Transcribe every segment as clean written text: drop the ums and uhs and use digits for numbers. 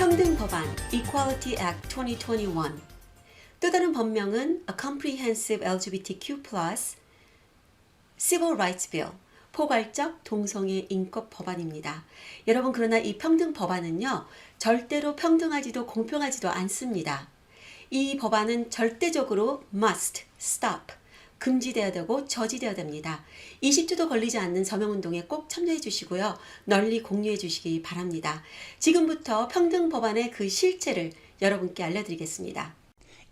평등 법안 Equality Act 2021. 또 다른 법명은 A Comprehensive LGBTQ+ Civil Rights Bill, 포괄적 동성애 인권 법안입니다. 여러분, 그러나 이 평등 법안은요, 절대로 평등하지도 공평하지도 않습니다. 이 법안은 절대적으로 must stop, 금지되어야 되고 저지되어야 됩니다. 20초도 걸리지 않는 서명운동에 꼭 참여해 주시고요. 널리 공유해 주시기 바랍니다. 지금부터 평등 법안의 그 실체를 여러분께 알려드리겠습니다.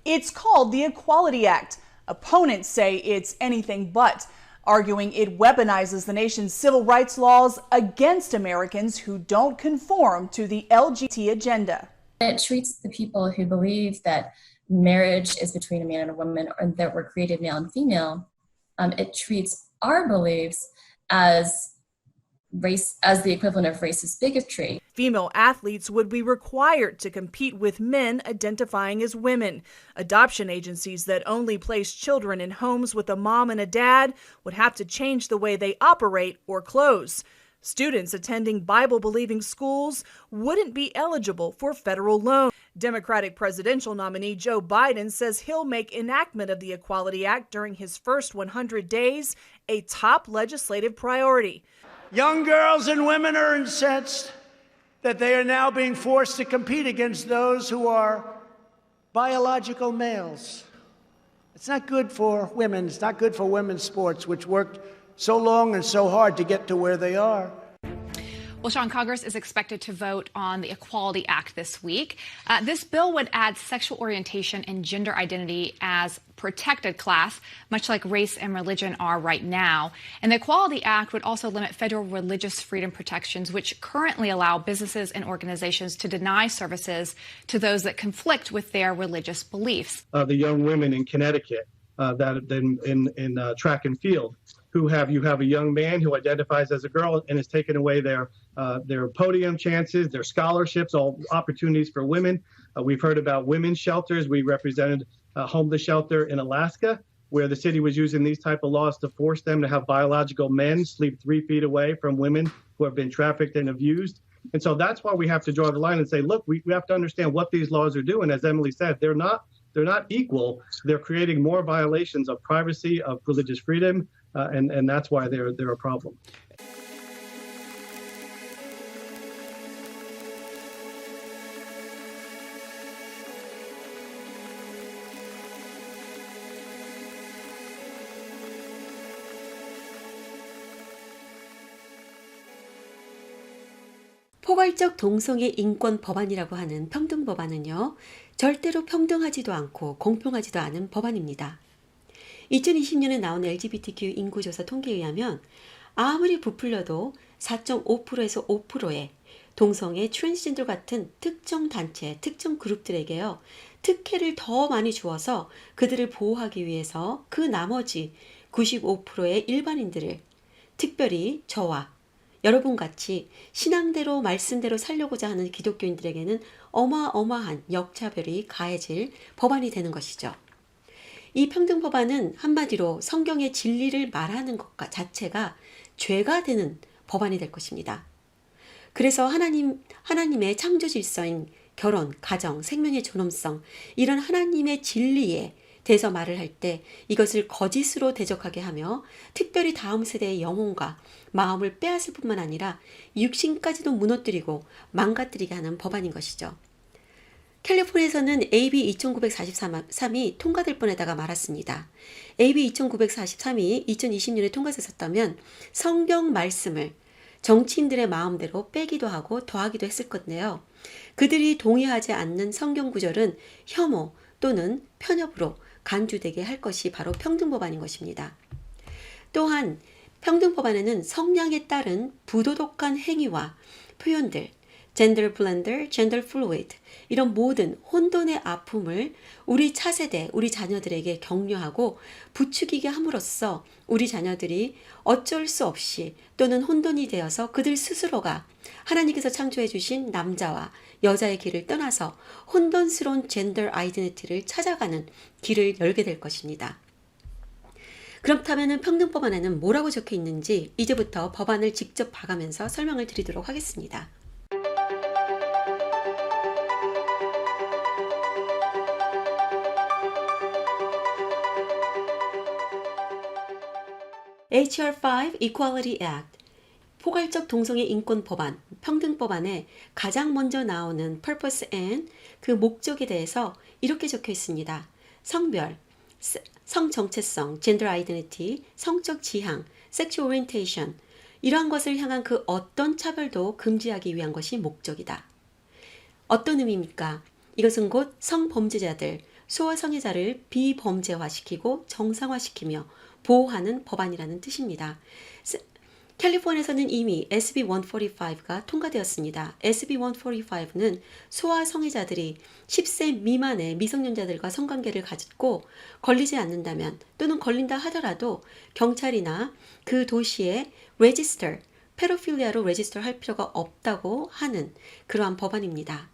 It's called the Equality Act. Opponents say it's anything but, arguing it weaponizes the nation's civil rights laws against Americans who don't conform to the LGBT agenda. It treats the people who believe that marriage is between a man and a woman, or that we're created male and female. It treats our beliefs as the equivalent of racist bigotry. Female athletes would be required to compete with men identifying as women. Adoption agencies that only place children in homes with a mom and a dad would have to change the way they operate or close. Students attending Bible-believing schools wouldn't be eligible for federal loans. Democratic presidential nominee Joe Biden says he'll make enactment of the Equality Act during his first 100 days a top legislative priority. Young girls and women are incensed that they are now being forced to compete against those who are biological males. It's not good for women. It's not good for women's sports, which worked so long and so hard to get to where they are. Well, Sean, Congress is expected to vote on the Equality Act this week. This bill would add sexual orientation and gender identity as protected class, much like race and religion are right now. And the Equality Act would also limit federal religious freedom protections, which currently allow businesses and organizations to deny services to those that conflict with their religious beliefs. The young women in Connecticut that in track and field, you have a young man who identifies as a girl and has taken away their podium chances, their scholarships, all opportunities for women. We've heard about women's shelters. We represented a homeless shelter in Alaska, where the city was using these type of laws to force them to have biological men sleep 3 feet away from women who have been trafficked and abused. And so that's why we have to draw the line and say, look, we have to understand what these laws are doing. As Emily said, they're not equal. They're creating more violations of privacy, of religious freedom, and that's why they're a problem. 포괄적 동성애 인권 법안이라고 하는 평등 법안은요, 절대로 평등하지도 않고 공평하지도 않은 법안입니다. 2020년에 나온 LGBTQ 인구조사 통계에 의하면 아무리 부풀려도 4.5%에서 5%의 동성애, 트랜스젠더 같은 특정 단체, 특정 그룹들에게요, 특혜를 더 많이 주어서 그들을 보호하기 위해서 그 나머지 95%의 일반인들을, 특별히 저와 여러분같이 신앙대로 말씀대로 살려고자 하는 기독교인들에게는 어마어마한 역차별이 가해질 법안이 되는 것이죠. 이 평등 법안은 한마디로 성경의 진리를 말하는 것 자체가 죄가 되는 법안이 될 것입니다. 그래서 하나님의 창조 질서인 결혼, 가정, 생명의 존엄성, 이런 하나님의 진리에 대해서 말을 할 때 이것을 거짓으로 대적하게 하며 특별히 다음 세대의 영혼과 마음을 빼앗을 뿐만 아니라 육신까지도 무너뜨리고 망가뜨리게 하는 법안인 것이죠. 캘리포니아에서는 AB 2943이 통과될 뻔하다가 말았습니다. AB 2943이 2020년에 통과됐었다면 성경 말씀을 정치인들의 마음대로 빼기도 하고 더하기도 했을 건데요. 그들이 동의하지 않는 성경 구절은 혐오 또는 편협으로 간주되게 할 것이 바로 평등법안인 것입니다. 또한 평등법안에는 성향에 따른 부도덕한 행위와 표현들, gender blender, gender fluid, 이런 모든 혼돈의 아픔을 우리 차세대, 우리 자녀들에게 격려하고 부추기게 함으로써 우리 자녀들이 어쩔 수 없이 또는 혼돈이 되어서 그들 스스로가 하나님께서 창조해 주신 남자와 여자의 길을 떠나서 혼돈스러운 젠더 아이덴티티를 찾아가는 길을 열게 될 것입니다. 그렇다면 평등법안에는 뭐라고 적혀 있는지 이제부터 법안을 직접 봐가면서 설명을 드리도록 하겠습니다. HR5 Equality Act, 포괄적 동성애 인권 법안, 평등 법안에 가장 먼저 나오는 purpose and 그 목적에 대해서 이렇게 적혀 있습니다. 성별, 성 정체성, gender identity, 성적 지향, sexual orientation, 이러한 것을 향한 그 어떤 차별도 금지하기 위한 것이 목적이다. 어떤 의미입니까? 이것은 곧 성범죄자들, 소아성애자를 비범죄화시키고 정상화시키며 보호하는 법안이라는 뜻입니다. 캘리포니아에서는 이미 SB 145가 통과되었습니다. SB 145는 소아성애자들이 10세 미만의 미성년자들과 성관계를 가졌고 걸리지 않는다면 또는 걸린다 하더라도 경찰이나 그 도시에 레지스터, 페도필리아로 레지스터 할 필요가 없다고 하는 그러한 법안입니다.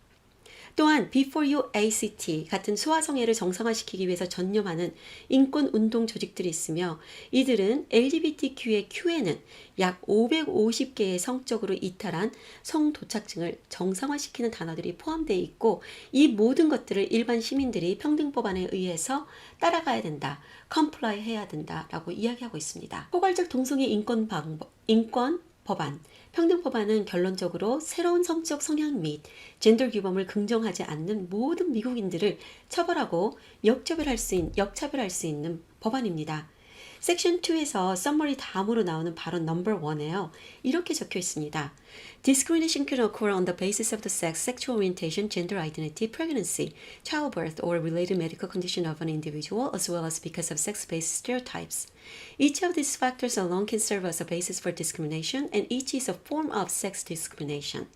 또한 Before You ACT 같은 소아성애를 정상화시키기 위해서 전념하는 인권운동 조직들이 있으며 이들은 LGBTQ의 Q에는 약 550개의 성적으로 이탈한 성도착증을 정상화시키는 단어들이 포함되어 있고 이 모든 것들을 일반 시민들이 평등법안에 의해서 따라가야 된다, comply 해야 된다라고 이야기하고 있습니다. 포괄적 동성애 인권 법안, 평등법안은 결론적으로 새로운 성적 성향 및 젠더 규범을 긍정하지 않는 모든 미국인들을 처벌하고 역차별할 수 있는 법안입니다. 섹션 2에서 썸머리 다음으로 나오는 발언 넘버 1에요. 이렇게 적혀 있습니다. Discrimination can occur on the basis of the sex, sexual orientation, gender identity, pregnancy, childbirth, or related medical condition of an individual, as well as because of sex-based stereotypes. Each of these factors alone can serve as a basis for discrimination, and each is a form of sex discrimination.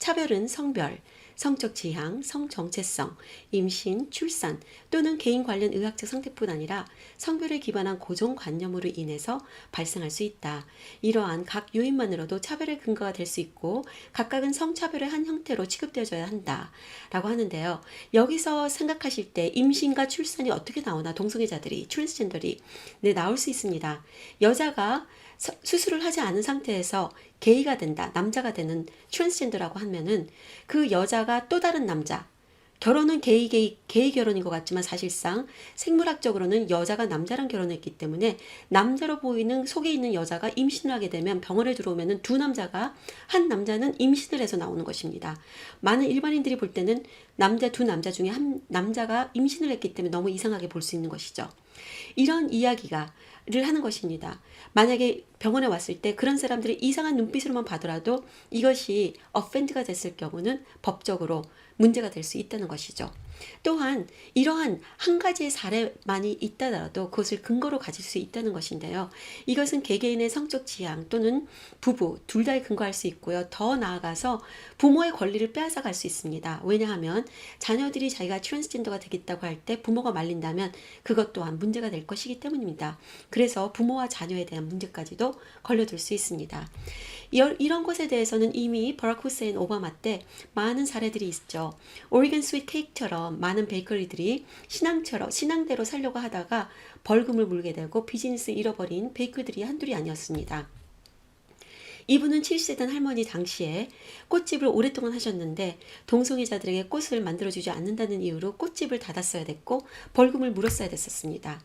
차별은 성별, 성적 지향, 성 정체성, 임신, 출산 또는 개인 관련 의학적 상태뿐 아니라 성별에 기반한 고정관념으로 인해서 발생할 수 있다. 이러한 각 요인만으로도 차별의 근거가 될 수 있고 각각은 성차별의 한 형태로 취급되어져야 한다. 라고 하는데요. 여기서 생각하실 때 임신과 출산이 어떻게 나오나 동성애자들이, 트랜스젠더리 나올 수 있습니다. 여자가 수술을 하지 않은 상태에서 게이가 된다, 남자가 되는 트랜스젠더라고 하면은 그 여자가 또 다른 남자, 결혼은 게이 결혼인 것 같지만 사실상 생물학적으로는 여자가 남자랑 결혼했기 때문에 남자로 보이는 속에 있는 여자가 임신을 하게 되면 병원에 들어오면은 한 남자는 임신을 해서 나오는 것입니다. 많은 일반인들이 볼 때는 두 남자 중에 한 남자가 임신을 했기 때문에 너무 이상하게 볼 수 있는 것이죠. 이런 이야기를 하는 것입니다. 만약에 병원에 왔을 때 그런 사람들이 이상한 눈빛으로만 봐더라도 이것이 offend가 됐을 경우는 법적으로 문제가 될 수 있다는 것이죠. 또한 이러한 한 가지의 사례만이 있다더라도 그것을 근거로 가질 수 있다는 것인데요. 이것은 개개인의 성적 지향 또는 부부 둘 다에 근거할 수 있고요. 더 나아가서 부모의 권리를 빼앗아갈 수 있습니다. 왜냐하면 자녀들이 자기가 트랜스젠더가 되겠다고 할 때 부모가 말린다면 그것 또한 문제가 될 것이기 때문입니다. 그래서 부모와 자녀에 대한 문제까지도 걸려들 수 있습니다. 이런 것에 대해서는 이미 버락 후세인 오바마 때 많은 사례들이 있죠. 오리건 스윗 케이크처럼 많은 베이커리들이 신앙대로 살려고 하다가 벌금을 물게 되고 비즈니스 잃어버린 베이커리들이 한둘이 아니었습니다. 이분은 70세 된 할머니 당시에 꽃집을 오랫동안 하셨는데 동성애자들에게 꽃을 만들어주지 않는다는 이유로 꽃집을 닫았어야 됐고 벌금을 물었어야 됐었습니다.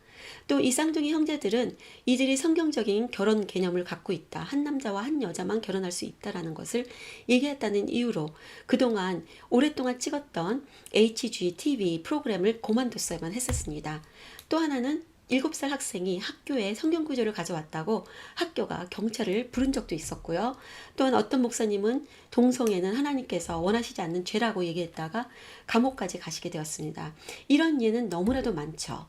또 이 쌍둥이 형제들은 이들이 성경적인 결혼 개념을 갖고 있다. 한 남자와 한 여자만 결혼할 수 있다라는 것을 얘기했다는 이유로 그동안 오랫동안 찍었던 HGTV 프로그램을 그만뒀어야만 했었습니다. 또 하나는 7살 학생이 학교에 성경구절을 가져왔다고 학교가 경찰을 부른 적도 있었고요. 또한 어떤 목사님은 동성애는 하나님께서 원하시지 않는 죄라고 얘기했다가 감옥까지 가시게 되었습니다. 이런 예는 너무나도 많죠.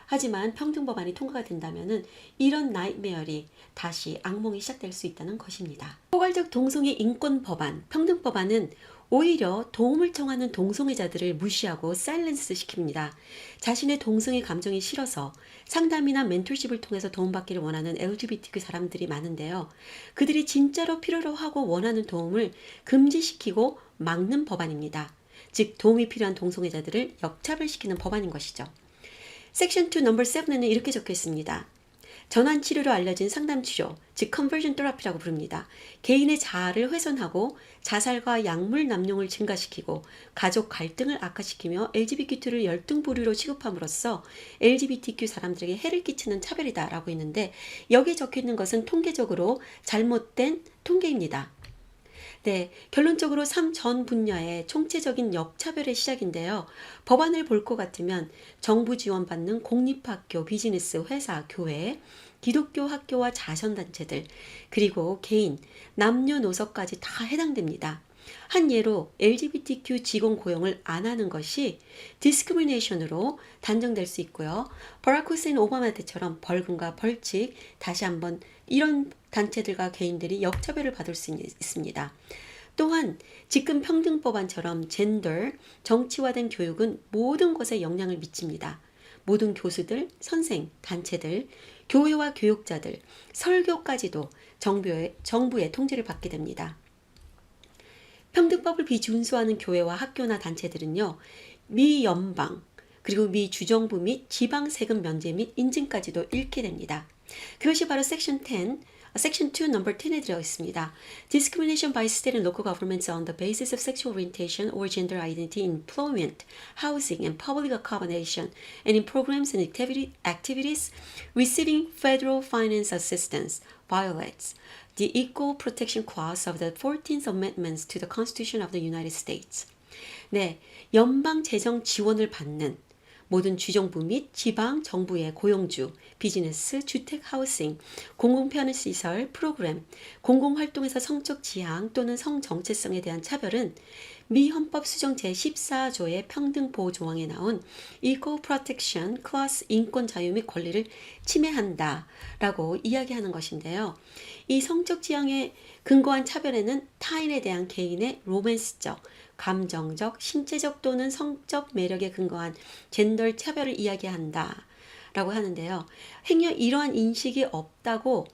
하지만 평등법안이 통과가 된다면 이런 나이트메어리 다시 악몽이 시작될 수 있다는 것입니다. 포괄적 동성애 인권 법안, 평등법안은 오히려 도움을 청하는 동성애자들을 무시하고 사일런스 시킵니다. 자신의 동성애 감정이 싫어서 상담이나 멘토십을 통해서 도움받기를 원하는 LGBTQ 사람들이 많은데요. 그들이 진짜로 필요로 하고 원하는 도움을 금지시키고 막는 법안입니다. 즉 도움이 필요한 동성애자들을 역차별시키는 법안인 것이죠. 섹션 2 넘버 7에는 이렇게 적혀 있습니다. 전환 치료로 알려진 상담 치료, 즉 컨버전 테라피라고 부릅니다. 개인의 자아를 훼손하고 자살과 약물 남용을 증가시키고 가족 갈등을 악화시키며 LGBTQ를 열등부류로 취급함으로써 LGBTQ 사람들에게 해를 끼치는 차별이다라고 했는데 여기에 적혀 있는 것은 통계적으로 잘못된 통계입니다. 네, 결론적으로 삶 전 분야의 총체적인 역차별의 시작인데요. 법안을 볼 것 같으면 정부 지원받는 공립학교, 비즈니스, 회사, 교회, 기독교 학교와 자선단체들, 그리고 개인, 남녀노소까지 다 해당됩니다. 한 예로 LGBTQ 직원 고용을 안 하는 것이 디스크리미네이션으로 단정될 수 있고요. 버락 후세인 오바마 때처럼 벌금과 벌칙, 다시 한번 이런 단체들과 개인들이 역차별을 받을 수 있습니다. 또한 직급평등법안처럼 젠더, 정치화된 교육은 모든 것에 영향을 미칩니다. 모든 교수들, 선생, 단체들, 교회와 교육자들, 설교까지도 정부의 통제를 받게 됩니다. 평등법을 비준수하는 교회와 학교나 단체들은요, 미 연방, 그리고 미 주정부 및 지방 세금 면제 및 인증까지도 잃게 됩니다. 그것이 바로 섹션 2 넘버 10에 들어 있습니다. Discrimination by state and local governments on the basis of sexual orientation or gender identity in employment, housing, and public accommodation, and in programs and activities receiving federal finance assistance violates the Equal Protection Clause of the 14th Amendment to the Constitution of the United States. 네, 연방 재정 지원을 받는 모든 주정부 및 지방 정부의 고용주, 비즈니스, 주택, 하우싱, 공공편의시설, 프로그램, 공공활동에서 성적 지향 또는 성정체성에 대한 차별은 미 헌법 수정 제14조의 평등보호 조항에 나온 Equal Protection Clause 인권 자유 및 권리를 침해한다 라고 이야기하는 것인데요. 이 성적 지향에 근거한 차별에는 타인에 대한 개인의 로맨스적, 감정적, 신체적 또는 성적 매력에 근거한 젠더 차별을 이야기한다 라고 하는데요. 행여 이러한 인식이 없다고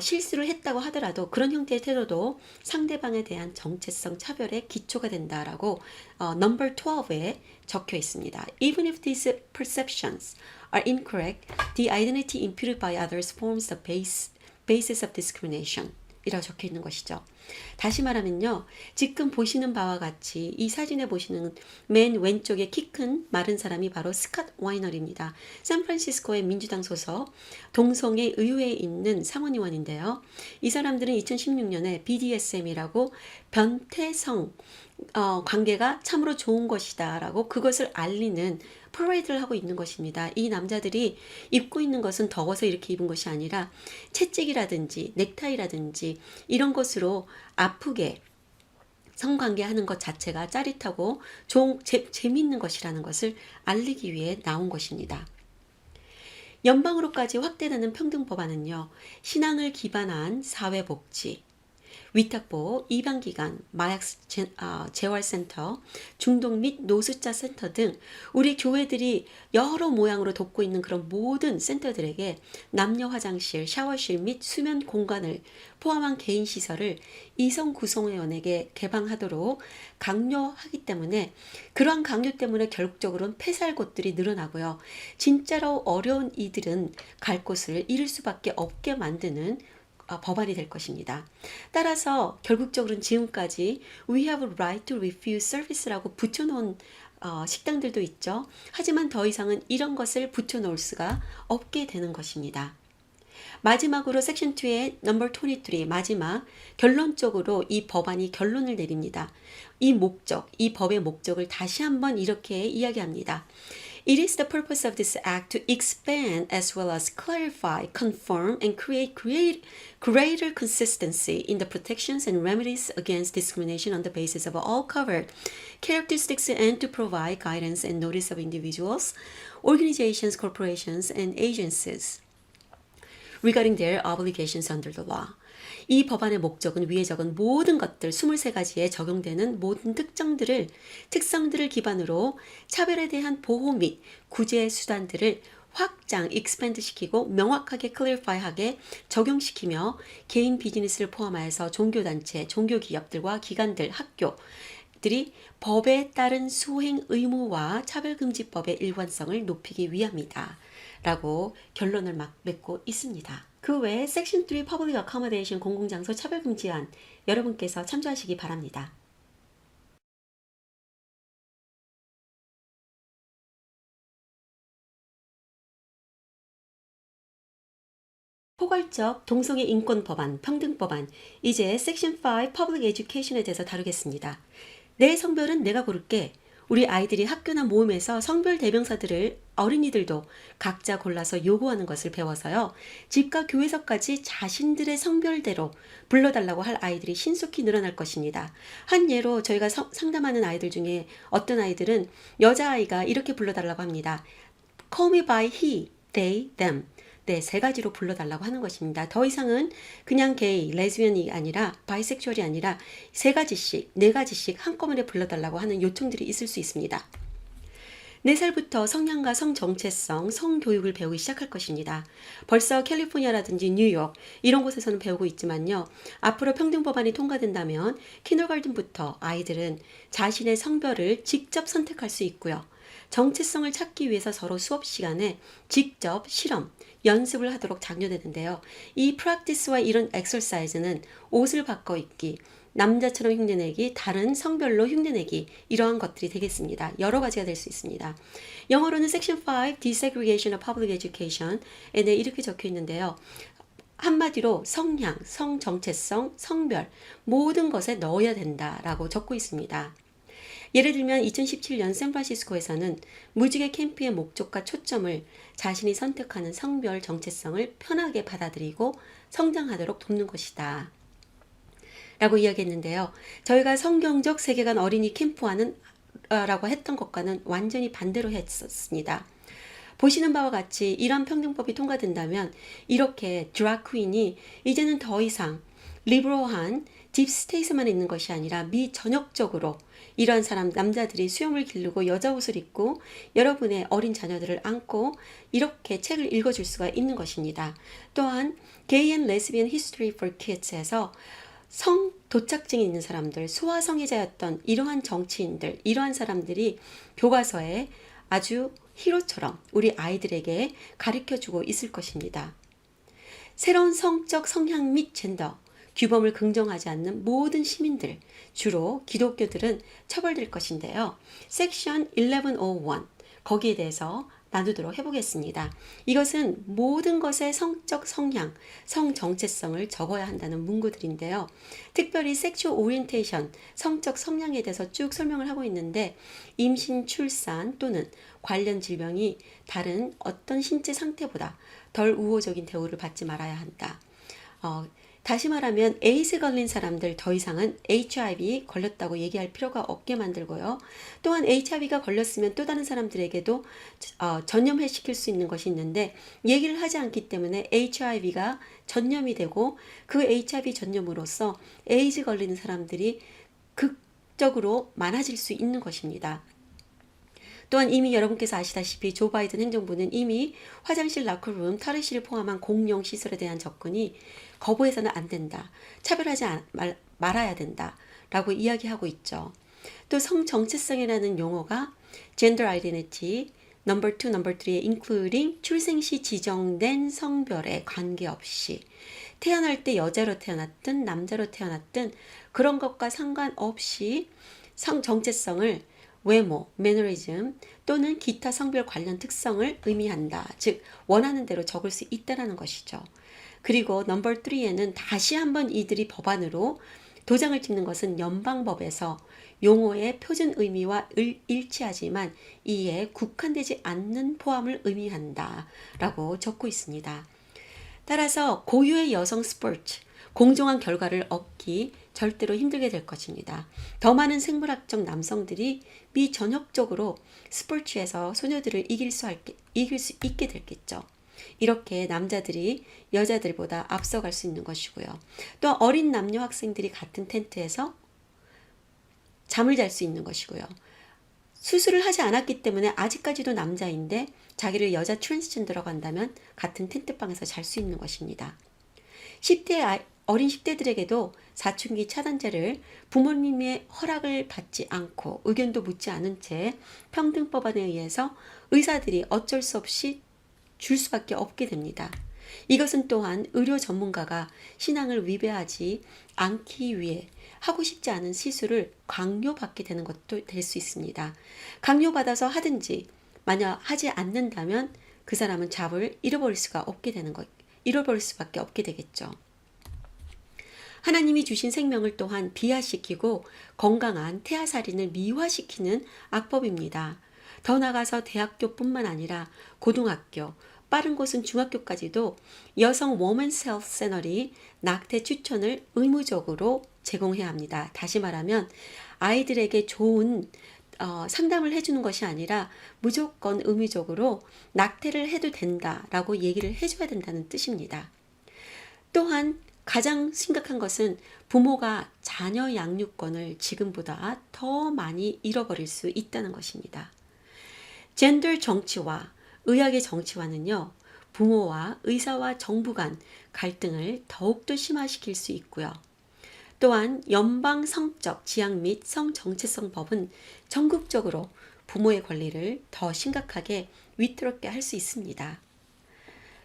실수를 했다고 하더라도 그런 형태의 태도도 상대방에 대한 정체성 차별의 기초가 된다라고 넘버 12에 적혀 있습니다. Even if these perceptions are incorrect, the identity imputed by others forms the basis of discrimination. 이라고 적혀 있는 것이죠. 다시 말하면요. 지금 보시는 바와 같이 이 사진에 보시는 맨 왼쪽에 키 큰 마른 사람이 바로 스캇 와이너리입니다. 샌프란시스코의 민주당 소속 동성애 의회에 있는 상원의원인데요. 이 사람들은 2016년에 BDSM이라고 변태성 관계가 참으로 좋은 것이다 라고 그것을 알리는 퍼레이드를 하고 있는 것입니다. 이 남자들이 입고 있는 것은 더워서 이렇게 입은 것이 아니라 채찍이라든지 넥타이라든지 이런 것으로 아프게 성관계하는 것 자체가 짜릿하고 재미있는 것이라는 것을 알리기 위해 나온 것입니다. 연방으로까지 확대되는 평등법안은요. 신앙을 기반한 사회복지, 위탁보호, 입양기관, 마약 재활센터, 중독 및 노숙자 센터 등 우리 교회들이 여러 모양으로 돕고 있는 그런 모든 센터들에게 남녀 화장실, 샤워실 및 수면 공간을 포함한 개인 시설을 이성 구성회원에게 개방하도록 강요하기 때문에 그러한 강요 때문에 결국적으로는 폐살 곳들이 늘어나고요. 진짜로 어려운 이들은 갈 곳을 잃을 수밖에 없게 만드는 법안이 될 것입니다. 따라서 결국적으로는 지금까지 We have a right to refuse service라고 붙여놓은 식당들도 있죠. 하지만 더 이상은 이런 것을 붙여놓을 수가 없게 되는 것입니다. 마지막으로 섹션 2의 넘버 23 마지막 결론적으로 이 법안이 결론을 내립니다. 이 법의 목적을 다시 한번 이렇게 이야기합니다. It is the purpose of this act to expand as well as clarify, confirm, and create greater consistency in the protections and remedies against discrimination on the basis of all covered characteristics and to provide guidance and notice of individuals, organizations, corporations, and agencies regarding their obligations under the law. 이 법안의 목적은 위에 적은 모든 것들 23가지에 적용되는 모든 특성들을 기반으로 차별에 대한 보호 및 구제 수단들을 확장, expand 시키고 명확하게 clarify하게 적용시키며 개인 비즈니스를 포함하여서 종교단체, 종교기업들과 기관들, 학교들이 법에 따른 수행 의무와 차별금지법의 일관성을 높이기 위함이다. 라고 결론을 막 맺고 있습니다. 그 외에 섹션 3 퍼블릭 어코모데이션 공공장소 차별금지안 여러분께서 참조하시기 바랍니다. 포괄적 동성애 인권 법안, 평등 법안, 이제 섹션 5 퍼블릭 에듀케이션에 대해서 다루겠습니다. 내 성별은 내가 고를게. 우리 아이들이 학교나 모임에서 성별 대명사들을 어린이들도 각자 골라서 요구하는 것을 배워서요. 집과 교회에서까지 자신들의 성별대로 불러달라고 할 아이들이 신속히 늘어날 것입니다. 한 예로 저희가 상담하는 아이들 중에 어떤 아이들은 여자아이가 이렇게 불러달라고 합니다. Call me by he, they, them. 네, 세 가지로 불러달라고 하는 것입니다. 더 이상은 그냥 게이, 레즈비언이 아니라 바이섹슈얼이 아니라 세 가지씩, 네 가지씩 한꺼번에 불러달라고 하는 요청들이 있을 수 있습니다. 4살부터 성향과 성정체성, 성교육을 배우기 시작할 것입니다. 벌써 캘리포니아라든지 뉴욕 이런 곳에서는 배우고 있지만요. 앞으로 평등법안이 통과된다면 킨더가든부터 아이들은 자신의 성별을 직접 선택할 수 있고요. 정체성을 찾기 위해서 서로 수업 시간에 직접 실험, 연습을 하도록 장려되는데요. 이 프랙티스와 이런 엑서사이즈는 옷을 바꿔 입기, 남자처럼 흉내내기, 다른 성별로 흉내내기 이러한 것들이 되겠습니다. 여러 가지가 될 수 있습니다. 영어로는 Section 5 Desegregation of Public Education에 대해 이렇게 적혀 있는데요. 한마디로 성향, 성정체성, 성별 모든 것에 넣어야 된다라고 적고 있습니다. 예를 들면 2017년 샌프란시스코에서는 무지개 캠프의 목적과 초점을 자신이 선택하는 성별 정체성을 편하게 받아들이고 성장하도록 돕는 것이다 라고 이야기했는데요. 저희가 성경적 세계관 어린이 캠프와는 라고 했던 것과는 완전히 반대로 했었습니다. 보시는 바와 같이 이런 평등법이 통과된다면 이렇게 드라크윈이 이제는 더 이상 리버럴한 딥스테이트만 있는 것이 아니라 미전역적으로 이러한 사람 남자들이 수염을 기르고 여자 옷을 입고 여러분의 어린 자녀들을 안고 이렇게 책을 읽어줄 수가 있는 것입니다. 또한 Gay and Lesbian History for Kids에서 성 도착증이 있는 사람들, 소아성애자였던 이러한 정치인들, 이러한 사람들이 교과서에 아주 히로처럼 우리 아이들에게 가르쳐주고 있을 것입니다. 새로운 성적 성향 및 젠더, 규범을 긍정하지 않는 모든 시민들, 주로 기독교들은 처벌될 것인데요. 섹션 1101, 거기에 대해서 나누도록 해보겠습니다. 이것은 모든 것의 성적 성향, 성정체성을 적어야 한다는 문구들인데요. 특별히 섹슈얼 오리엔테이션, 성적 성향에 대해서 쭉 설명을 하고 있는데 임신, 출산 또는 관련 질병이 다른 어떤 신체 상태보다 덜 우호적인 대우를 받지 말아야 한다. 다시 말하면 에이즈 걸린 사람들 더 이상은 HIV 걸렸다고 얘기할 필요가 없게 만들고요. 또한 HIV가 걸렸으면 또 다른 사람들에게도 전염시킬 수 있는 것이 있는데 얘기를 하지 않기 때문에 HIV가 전염이 되고 그 HIV 전염으로써 에이즈 걸리는 사람들이 극적으로 많아질 수 있는 것입니다. 또한 이미 여러분께서 아시다시피 조 바이든 행정부는 이미 화장실, 라커룸, 탈의실을 포함한 공용 시설에 대한 접근이 거부해서는 안 된다. 차별하지 말아야 된다. 라고 이야기하고 있죠. 또 성정체성이라는 용어가 gender identity, number 2, number 3에 including 출생 시 지정된 성별에 관계없이 태어날 때 여자로 태어났든 남자로 태어났든 그런 것과 상관없이 성정체성을 외모, 매너리즘 또는 기타 성별 관련 특성을 의미한다. 즉 원하는 대로 적을 수 있다는 것이죠. 그리고 넘버 3에는 다시 한번 이들이 법안으로 도장을 찍는 것은 연방법에서 용어의 표준 의미와 일치하지만 이에 국한되지 않는 포함을 의미한다 라고 적고 있습니다. 따라서 고유의 여성 스포츠, 공정한 결과를 얻기 절대로 힘들게 될 것입니다. 더 많은 생물학적 남성들이 미전역적으로 스포츠에서 소녀들을 이길 수 있게 되겠죠. 이렇게 남자들이 여자들보다 앞서갈 수 있는 것이고요. 또 어린 남녀 학생들이 같은 텐트에서 잠을 잘 수 있는 것이고요. 수술을 하지 않았기 때문에 아직까지도 남자인데 자기를 여자 트랜스젠더라고 한다면 같은 텐트방에서 잘 수 있는 것입니다. 어린 10대들에게도 사춘기 차단제를 부모님의 허락을 받지 않고 의견도 묻지 않은 채 평등법안에 의해서 의사들이 어쩔 수 없이 줄 수밖에 없게 됩니다. 이것은 또한 의료 전문가가 신앙을 위배하지 않기 위해 하고 싶지 않은 시술을 강요받게 되는 것도 될 수 있습니다. 강요받아서 하든지 만약 하지 않는다면 그 사람은 잡을 잃어버릴 수밖에 없게 되겠죠. 하나님이 주신 생명을 또한 비하시키고 건강한 태아살인을 미화시키는 악법입니다. 더 나아가서 대학교뿐만 아니라 고등학교, 빠른 곳은 중학교까지도 여성 워먼스 헬스 채널이 낙태 추천을 의무적으로 제공해야 합니다. 다시 말하면 아이들에게 좋은 상담을 해주는 것이 아니라 무조건 의무적으로 낙태를 해도 된다라고 얘기를 해줘야 된다는 뜻입니다. 또한 가장 심각한 것은 부모가 자녀 양육권을 지금보다 더 많이 잃어버릴 수 있다는 것입니다. 젠더 정치와 의학의 정치화는요, 부모와 의사와 정부 간 갈등을 더욱더 심화시킬 수 있고요. 또한 연방 성적 지향 및 성정체성 법은 전국적으로 부모의 권리를 더 심각하게 위태롭게 할 수 있습니다.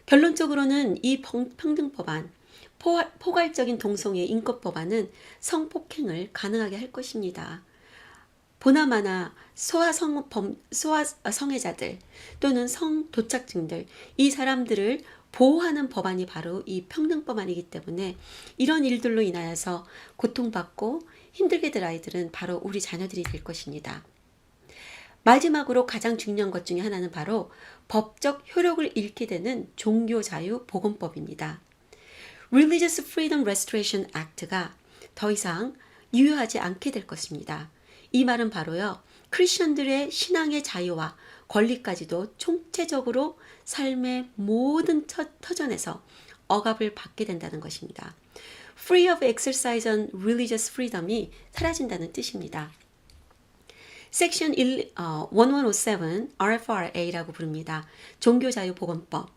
결론적으로는 이 평등법안, 포괄적인 동성애 인권법안은 성폭행을 가능하게 할 것입니다. 보나마나 소아성애자들 또는 성도착증들, 이 사람들을 보호하는 법안이 바로 이 평등법안이기 때문에 이런 일들로 인하여서 고통받고 힘들게 될 아이들은 바로 우리 자녀들이 될 것입니다. 마지막으로 가장 중요한 것 중에 하나는 바로 법적 효력을 잃게 되는 종교자유보건법입니다. Religious Freedom Restoration Act가 더 이상 유효하지 않게 될 것입니다. 이 말은 바로요, 크리스천들의 신앙의 자유와 권리까지도 총체적으로 삶의 모든 터전에서 억압을 받게 된다는 것입니다. Free of exercise on religious freedom이 사라진다는 뜻입니다. 섹션 1107 RFRA라고 부릅니다. 종교자유보건법.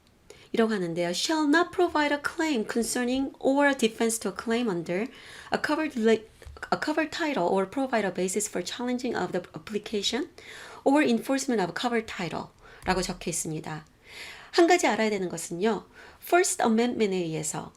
이라고 하는데요. Shall not provide a claim concerning or a defense to a claim under a covered title or provide a basis for challenging of the application or enforcement of a covered title 라고 적혀 있습니다. 한 가지 알아야 되는 것은요. First Amendment에 의해서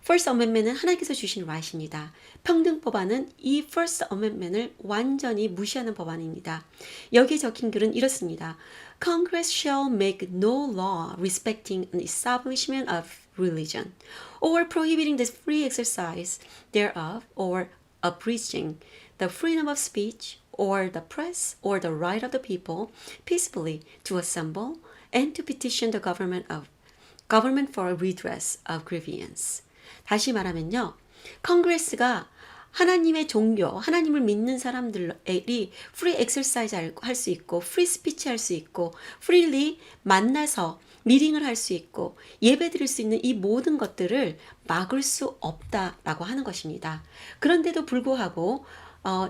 First Amendment은 하나님께서 주신 right입니다. 평등법안은 이 First Amendment을 완전히 무시하는 법안입니다. 여기에 적힌 글은 이렇습니다. Congress shall make no law respecting an establishment of religion or prohibiting the free exercise thereof or abridging the freedom of speech or the press or the right of the people peacefully to assemble and to petition the government for a redress of grievance. 다시 말하면요. 컨그레스가 하나님의 종교, 하나님을 믿는 사람들이 프리 엑서사이즈 할 수 있고 프리 스피치 할 수 있고 프리리 만나서 미팅을 할 수 있고 예배 드릴 수 있는 이 모든 것들을 막을 수 없다라고 하는 것입니다. 그런데도 불구하고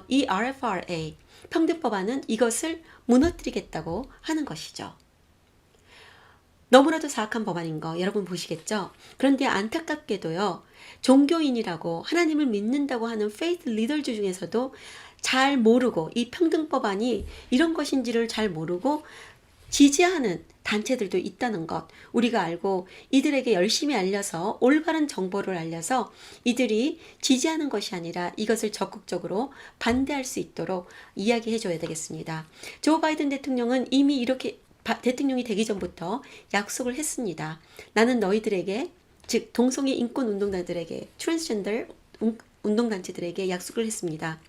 이 RFRA 평등법안은 이것을 무너뜨리겠다고 하는 것이죠. 너무나도 사악한 법안인 거 여러분 보시겠죠? 그런데 안타깝게도요. 종교인이라고 하나님을 믿는다고 하는 페이스 리더들 중에서도 잘 모르고 이 평등법안이 이런 것인지를 잘 모르고 지지하는 단체들도 있다는 것 우리가 알고 이들에게 열심히 알려서 올바른 정보를 알려서 이들이 지지하는 것이 아니라 이것을 적극적으로 반대할 수 있도록 이야기해 줘야 되겠습니다. 조 바이든 대통령은 이미 이렇게 대통령이 되기 전부터 약속을 했습니다. 나는 너희들에게 즉 동성애 인권 운동단들에게 트랜스젠더 운동단체들에게 약속을 했습니다.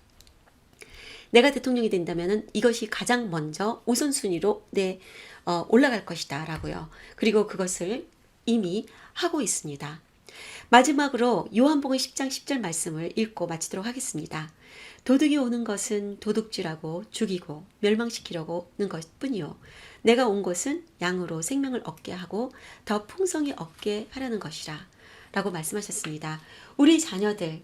내가 대통령이 된다면 이것이 가장 먼저 우선순위로 올라갈 것이다 라고요. 그리고 그것을 이미 하고 있습니다. 마지막으로 요한복음 10장 10절 말씀을 읽고 마치도록 하겠습니다. 도둑이 오는 것은 도둑질하고 죽이고 멸망시키려고 오는 것뿐이요. 내가 온 것은 양으로 생명을 얻게 하고 더 풍성히 얻게 하려는 것이라 라고 말씀하셨습니다. 우리 자녀들,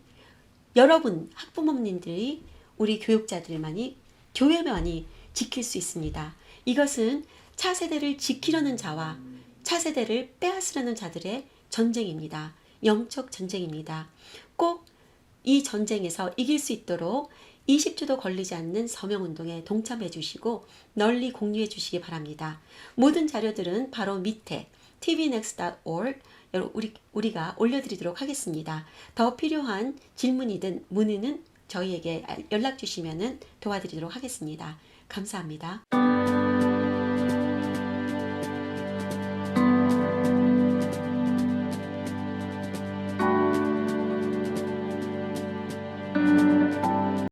여러분 학부모님들이 우리 교육자들만이 교회만이 지킬 수 있습니다. 이것은 차세대를 지키려는 자와 차세대를 빼앗으려는 자들의 전쟁입니다. 영적 전쟁입니다. 꼭 이 전쟁에서 이길 수 있도록 20초도 걸리지 않는 서명운동에 동참해 주시고 널리 공유해 주시기 바랍니다. 모든 자료들은 바로 밑에 tvnext.org 우리가 올려드리도록 하겠습니다. 더 필요한 질문이든 문의는 저희에게 연락 주시면 도와드리도록 하겠습니다. 감사합니다.